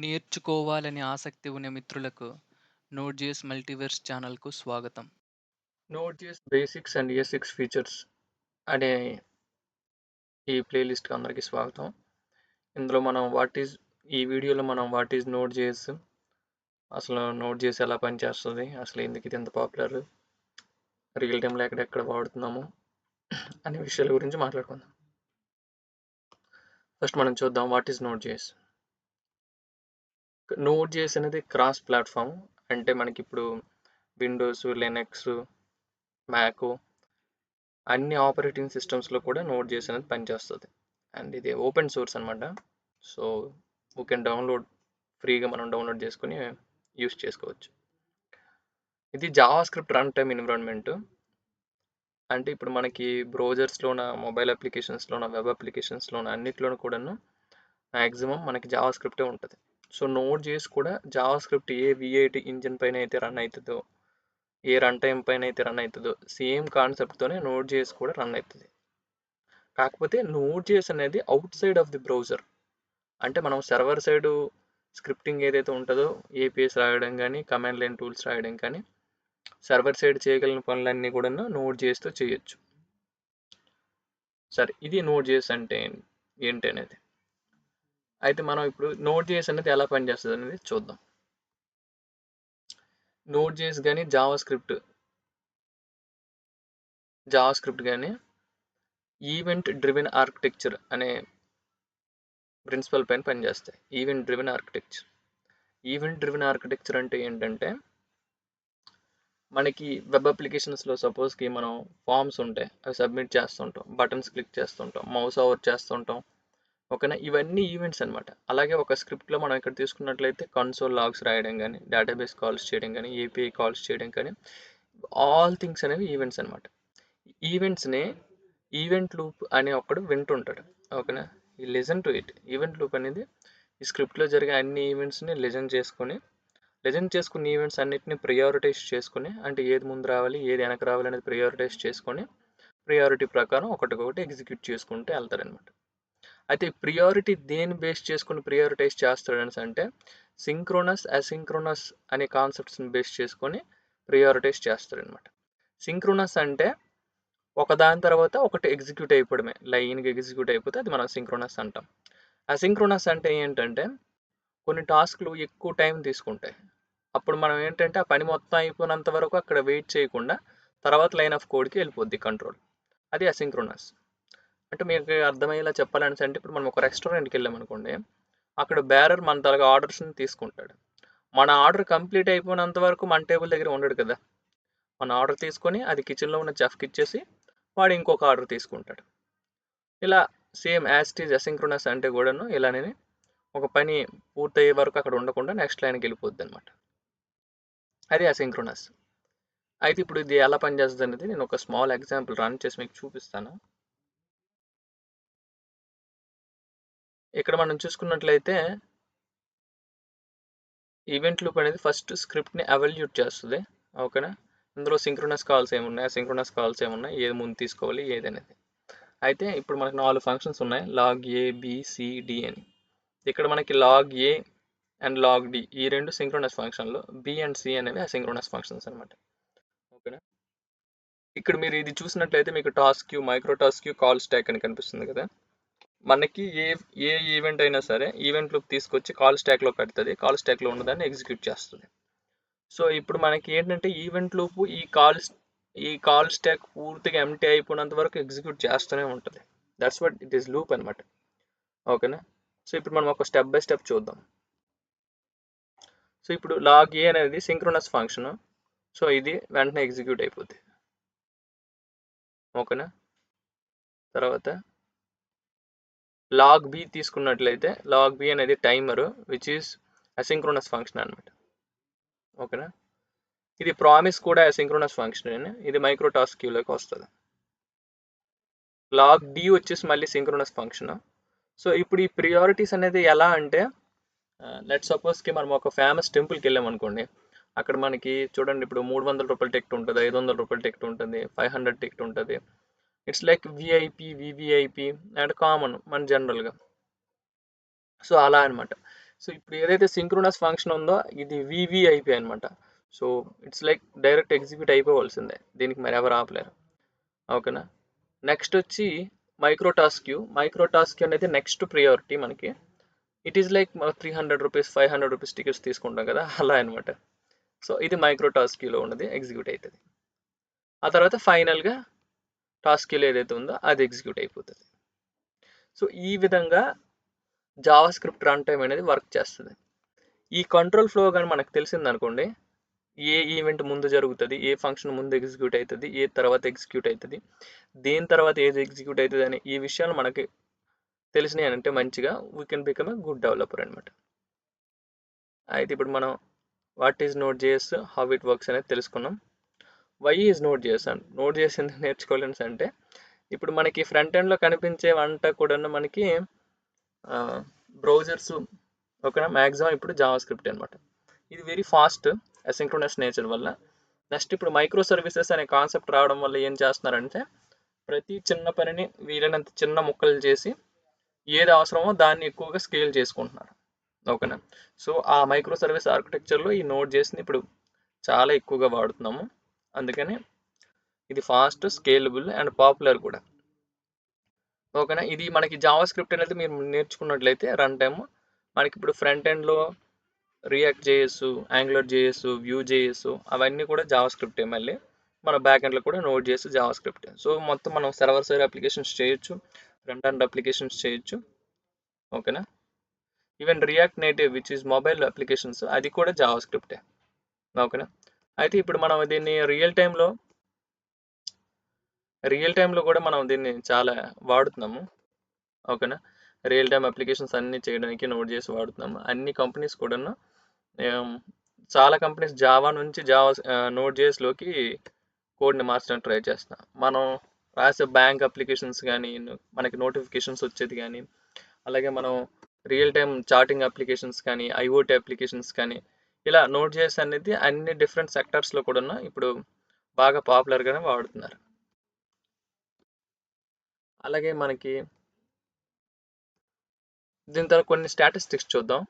నేర్చుకోవాలని ఆసక్తి ఉన్న మిత్రులకు నోడ్.js మల్టీవర్స్ ఛానల్కు స్వాగతం. నోడ్.js బేసిక్స్ అండ్ ఏ6 ఫీచర్స్ అనే ఈ ప్లేలిస్ట్కి అందరికీ స్వాగతం. ఇందులో మనం ఈ వీడియోలో మనం వాట్ ఈజ్ నోడ్.js, అసలు నోడ్.js ఎలా పనిచేస్తుంది, అసలు ఎందుకు ఇది ఎంత పాపులర్, రియల్ టైంలో ఎక్కడెక్కడ వాడుతున్నాము అనే విషయాల గురించి మాట్లాడుకుందాం. ఫస్ట్ మనం చూద్దాం వాట్ ఈజ్ నోడ్.js. నోడ్.js అనేది క్రాస్ ప్లాట్ఫామ్. అంటే మనకి ఇప్పుడు విండోస్, లినక్స్, మ్యాక్ అన్ని ఆపరేటింగ్ సిస్టమ్స్లో కూడా నోడ్.js అనేది పనిచేస్తుంది. అండ్ ఇది ఓపెన్ సోర్స్ అనమాట. సో వీ కెన్ ఫ్రీగా మనం డౌన్లోడ్ చేసుకుని యూస్ చేసుకోవచ్చు. ఇది Java script run time environment. అంటే ఇప్పుడు మనకి బ్రౌజర్స్లోన, మొబైల్ అప్లికేషన్స్లోన, వెబ్ అప్లికేషన్స్లోన అన్నిట్లోనూ కూడాను మ్యాక్సిమం మనకి జావా స్క్రిప్టే ఉంటుంది. సో నోడ్.js కూడా జావా స్క్రిప్ట్ ఏ V8 ఇంజిన్ పైన అయితే రన్ అవుతుందో, ఏ రన్ టైం పైన అయితే రన్ అవుతుందో సేమ్ కాన్సెప్ట్తోనే నోడ్.js కూడా రన్ అవుతుంది. కాకపోతే నోడ్.js అనేది out side of the browser. అంటే మనం సర్వర్ సైడ్ స్క్రిప్టింగ్ ఏదైతే ఉంటుందో, ఏపీఎస్ రాయడం కానీ, కమాండ్ లైన్ టూల్స్ రాయడం కానీ, సర్వర్ సైడ్ చేయగలిగిన పనులన్నీ కూడా నోడ్.jsతో చేయొచ్చు. సరే, ఇది నోడ్.js అంటే ఏంటి అనేది. అయితే మనం ఇప్పుడు నోడ్.js అనేది ఎలా పనిచేస్తుంది అనేది చూద్దాం. నోడ్.js కానీ జావా స్క్రిప్ట్ కానీ ఈవెంట్ డ్రివెన్ ఆర్కిటెక్చర్ అనే ప్రిన్సిపల్ పైన పనిచేస్తాయి. ఈవెంట్ డ్రివెన్ ఆర్కిటెక్చర్ అంటే ఏంటంటే, మనకి వెబ్ అప్లికేషన్స్లో సపోజ్కి మనం ఫామ్స్ ఉంటాయి, అవి సబ్మిట్ చేస్తుంటాం, బటన్స్ క్లిక్ చేస్తుంటాం, మౌస్ ఓవర్ చేస్తుంటాం, ఓకేనా. ఇవన్నీ ఈవెంట్స్ అనమాట. అలాగే ఒక స్క్రిప్ట్లో మనం ఇక్కడ తీసుకున్నట్లయితే కన్సోల్ లాగ్స్ రాయడం కానీ, డేటాబేస్ కాల్స్ చేయడం కానీ, ఏపీఐ కాల్స్ చేయడం కానీ, ఆల్ థింగ్స్ అనేవి ఈవెంట్స్ అనమాట. ఈవెంట్స్ని ఈవెంట్ లూప్ అనే ఒకడు వింటుంటాడు, ఓకేనా. ఈ listen to it. Event loop అనేది ఈ స్క్రిప్ట్లో జరిగే అన్ని ఈవెంట్స్ని లిజన్ చేసుకుని ఈవెంట్స్ అన్నిటిని ప్రియారిటైజ్ చేసుకుని, అంటే ఏది ముందు రావాలి, ఏది వెనక రావాలి అనేది ప్రియారిటైజ్ చేసుకొని, ప్రియారిటీ ప్రకారం ఒకటికొకటి ఎగ్జిక్యూట్ చేసుకుంటూ వెళ్తారనమాట. అయితే ఈ ప్రియారిటీ దేని బేస్ చేసుకుని ప్రియారిటైజ్ చేస్తాడని అంటే, సింక్రోనస్, అసింక్రోనస్ అనే కాన్సెప్ట్స్ని బేస్ చేసుకొని ప్రియారిటైజ్ చేస్తాడనమాట. సింక్రోనస్ అంటే ఒకదాని తర్వాత ఒకటి ఎగ్జిక్యూట్ అయిపోవడమే, లైన్గా ఎగ్జిక్యూట్ అయిపోతే అది మనం సింక్రోనస్ అంటాం. అసింక్రోనస్ అంటే ఏంటంటే, కొన్ని టాస్క్లు ఎక్కువ టైం తీసుకుంటాయి. అప్పుడు మనం ఏంటంటే ఆ పని మొత్తం అయిపోయినంత వరకు అక్కడ వెయిట్ చేయకుండా తర్వాత లైన్ ఆఫ్ కోడ్కి వెళ్ళిపోద్ది కంట్రోల్. అది అసింక్రోనస్. అంటే మీకు అర్థమయ్యేలా చెప్పాలని అంటే, ఇప్పుడు మనం ఒక రెస్టారెంట్కి వెళ్ళామనుకోండి, అక్కడ బేరర్ మన తరగా ఆర్డర్స్ని తీసుకుంటాడు. మన ఆర్డర్ కంప్లీట్ అయిపోయినంత వరకు మన టేబుల్ దగ్గర ఉండడు కదా. మన ఆర్డర్ తీసుకొని అది కిచెన్లో ఉన్న చెఫ్కి ఇచ్చేసి వాడు ఇంకొక ఆర్డర్ తీసుకుంటాడు. ఇలా same as it is asynchronous అంటే కూడాను ఇలానే ఒక పని పూర్తయ్యే వరకు అక్కడ ఉండకుండా నెక్స్ట్ లైన్కి వెళ్ళిపోద్ది అనమాట. అది అసింక్రోనస్. అయితే ఇప్పుడు ఇది ఎలా పనిచేస్తుంది అనేది నేను ఒక స్మాల్ ఎగ్జాంపుల్ రన్ చేసి మీకు చూపిస్తాను. ఇక్కడ మనం చూసుకున్నట్లయితే ఈవెంట్ లూప్ అనేది ఫస్ట్ స్క్రిప్ట్ని ఎవాల్యూట్ చేస్తుంది, ఓకేనా. ఇందులో సింక్రోనస్ కాల్స్ ఏమున్నాయి, అసింక్రోనస్ కాల్స్ ఏమున్నాయి, ఏది ముందు తీసుకోవాలి ఏది అనేది. అయితే ఇప్పుడు మనకు 4 ఫంక్షన్స్ ఉన్నాయి, log A, B, C, D అని. ఇక్కడ మనకి log A and log D ఈ రెండు సింక్రోనస్ ఫంక్షన్లు, బి అండ్ సి అనేవి అసింక్రోనస్ ఫంక్షన్స్ అనమాట, ఓకేనా. ఇక్కడ మీరు ఇది చూసినట్లయితే మీకు task queue, micro task queue, call stack అని కనిపిస్తుంది కదా. మనకి ఏ ఈవెంట్ అయినా సరే ఈవెంట్ లూప్ తీసుకొచ్చి కాల్ స్టాక్లో పెడుతుంది, కాల్ స్టాక్లో ఉన్నదాన్ని ఎగ్జిక్యూట్ చేస్తుంది. సో ఇప్పుడు మనకి ఏంటంటే ఈవెంట్ లూప్ ఈ కాల్ స్టాక్ పూర్తిగా ఎంటీ అయిపోయినంత వరకు ఎగ్జిక్యూట్ చేస్తూనే ఉంటుంది. That's what it is loop అనమాట, ఓకేనా. సో ఇప్పుడు మనం ఒక స్టెప్ బై స్టెప్ చూద్దాం. సో ఇప్పుడు లాగ్ ఏ అనేది సింక్రోనస్ ఫంక్షన్. సో ఇది వెంటనే ఎగ్జిక్యూట్ అయిపోద్ది, ఓకేనా. తర్వాత లాగ్ బి తీసుకున్నట్లయితే లాగ్ బి అనేది timer which is asynchronous function అనమాట, ఓకేనా. ఇది ప్రామిస్ కూడా అసింక్రోనస్ ఫంక్షన్, ఇది మైక్రో టాస్క్ క్యూలోకి వస్తుంది. లాగ్ డి వచ్చేసి మళ్ళీ సింక్రోనస్ ఫంక్షన్. సో ఇప్పుడు ఈ ప్రియారిటీస్ అనేది ఎలా అంటే, లెట్ సపోజ్కి మనం ఒక ఫేమస్ టెంపుల్కి వెళ్ళామనుకోండి, అక్కడ మనకి చూడండి ఇప్పుడు 300 రూపాయల టికెట్ ఉంటుంది, 500 రూపాయల టికెట్ ఉంటుంది, 500 టికెట్ ఉంటుంది. It's like VIP, VVIP and common మన జనరల్గా. సో అలా అనమాట. సో ఇప్పుడు ఏదైతే సింక్రోనస్ ఫంక్షన్ ఉందో ఇది వివిఐపి అనమాట. So it's like direct execute అయిపోవాల్సిందే, దీనికి మరి ఎవరు ఆపలేరు. ఓకేనా. నెక్స్ట్ వచ్చి మైక్రో టాస్క్ అనేది నెక్స్ట్ ప్రియారిటీ మనకి. It is like 300 rupees 500 rupees tickets తీసుకుంటాం కదా, అలా అనమాట. సో ఇది మైక్రో టాస్క్లో ఉన్నది ఎగ్జిక్యూట్ అవుతుంది. ఆ తర్వాత ఫైనల్గా టాస్క్లో ఏదైతే ఉందో అది ఎగ్జిక్యూట్ అయిపోతుంది. సో ఈ విధంగా జావా స్క్రిప్ట్ రన్ టైం అనేది వర్క్ చేస్తుంది. ఈ కంట్రోల్ ఫ్లో కానీ మనకు తెలిసింది అనుకోండి, ఏ ఈవెంట్ ముందు జరుగుతుంది, ఏ ఫంక్షన్ ముందు ఎగ్జిక్యూట్ అవుతుంది, ఏ తర్వాత ఎగ్జిక్యూట్ అవుతుంది, దేని తర్వాత ఏది ఎగ్జిక్యూట్ అవుతుంది అని ఈ విషయాలు మనకి తెలిసినాయి అంటే మంచిగా we can become a good developer అనమాట. అయితే ఇప్పుడు మనం what is Node JS, how it works అనేది తెలుసుకున్నాం. Why is Node JS and Node JS ఎందుకు నేర్చుకోవాలని అంటే, ఇప్పుడు మనకి ఫ్రంట్ ఎండ్లో కనిపించేవంతా కూడా మనకి బ్రౌజర్స్ ఓకేనా, మ్యాక్సిమం ఇప్పుడు జావా స్క్రిప్ట్ అనమాట. ఇది వెరీ ఫాస్ట్ అసింక్రోనస్ నేచర్ వల్ల. నెక్స్ట్ ఇప్పుడు మైక్రో సర్వీసెస్ అనే కాన్సెప్ట్ రావడం వల్ల ఏం చేస్తున్నారంటే, ప్రతి చిన్న పనిని వీలైనంత చిన్న ముక్కలు చేసి ఏది అవసరమో దాన్ని ఎక్కువగా స్కేల్ చేసుకుంటున్నారు. ఓకేనా. సో ఆ మైక్రో సర్వీస్ ఆర్కిటెక్చర్లో ఈ నోడ్ చేసింది ఇప్పుడు చాలా ఎక్కువగా వాడుతున్నాము. అందుకని ఇది ఫాస్ట్, స్కేలబుల్ అండ్ పాపులర్ కూడా. ఓకేనా. ఇది మనకి జావా స్క్రిప్ట్ అనేది మీరు నేర్చుకున్నట్లయితే రన్ టైమ్ మనకి ఇప్పుడు ఫ్రంట్ ఎండ్లో react JS, angular JS, view JS అవన్నీ కూడా జావా స్క్రిప్టే. మళ్ళీ మన బ్యాక్ ఎండ్లో కూడా node JS Java script. So మొత్తం మనం సర్వర్ సైడ్ అప్లికేషన్స్ చేయొచ్చు, ఫ్రంట్ ఎండ్ అప్లికేషన్స్ చేయొచ్చు. ఓకేనా. Even react native which is mobile applications అది కూడా జావా స్క్రిప్టే. ఓకేనా. అయితే ఇప్పుడు మనం దీన్ని రియల్ టైంలో కూడా మనం దీన్ని చాలా వాడుతున్నాము. ఓకేనా. రియల్ టైమ్ అప్లికేషన్స్ అన్ని చేయడానికి నోడ్ చేసి వాడుతున్నాము. అన్ని కంపెనీస్ కూడాను చాలా కంపెనీస్ జావా నుంచి నోడ్ జేఎస్లోకి కోడ్ని మార్చడానికి ట్రై చేస్తున్నాం. మనం రాసే బ్యాంక్ అప్లికేషన్స్ కానీ, మనకి నోటిఫికేషన్స్ వచ్చేది కానీ, అలాగే మనం రియల్ టైమ్ చాటింగ్ అప్లికేషన్స్ కానీ, ఐఓటీ అప్లికేషన్స్ కానీ, ఇలా నోడ్ జేఎస్ అనేది అన్ని డిఫరెంట్ సెక్టర్స్లో కూడా ఇప్పుడు బాగా పాపులర్గానే వాడుతున్నారు. అలాగే మనకి దీని తర్వాత కొన్ని స్టాటిస్టిక్స్ చూద్దాం.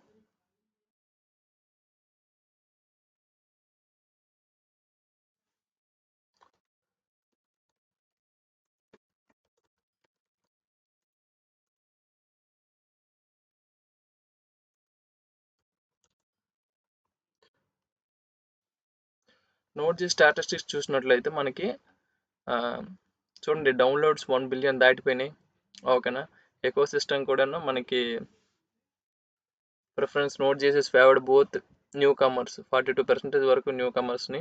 నోట్ చేసి స్టాటిస్టిక్స్ చూసినట్లయితే మనకి చూడండి, డౌన్లోడ్స్ 1 బిలియన్ దాటిపోయినాయి. ఓకేనా. ఎకో సిస్టమ్ కూడాను మనకి ప్రిఫరెన్స్ నోట్ చేసేసి ఫేవర్డ్ బోత్ న్యూ కమర్స్, 42% వరకు న్యూ కమర్స్ని.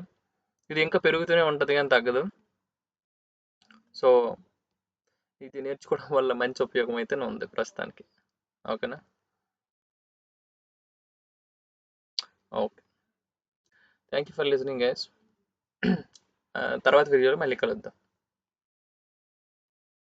ఇది ఇంకా పెరుగుతూనే ఉంటుంది కానీ తగ్గదు. సో ఇది నేర్చుకోవడం వల్ల మంచి ఉపయోగం అయితేనే ఉంది ప్రస్తుతానికి. ఓకేనా. Okay, thank you for listening guys. తర్వాత వీడియోలో మళ్ళీ కలుద్దాం.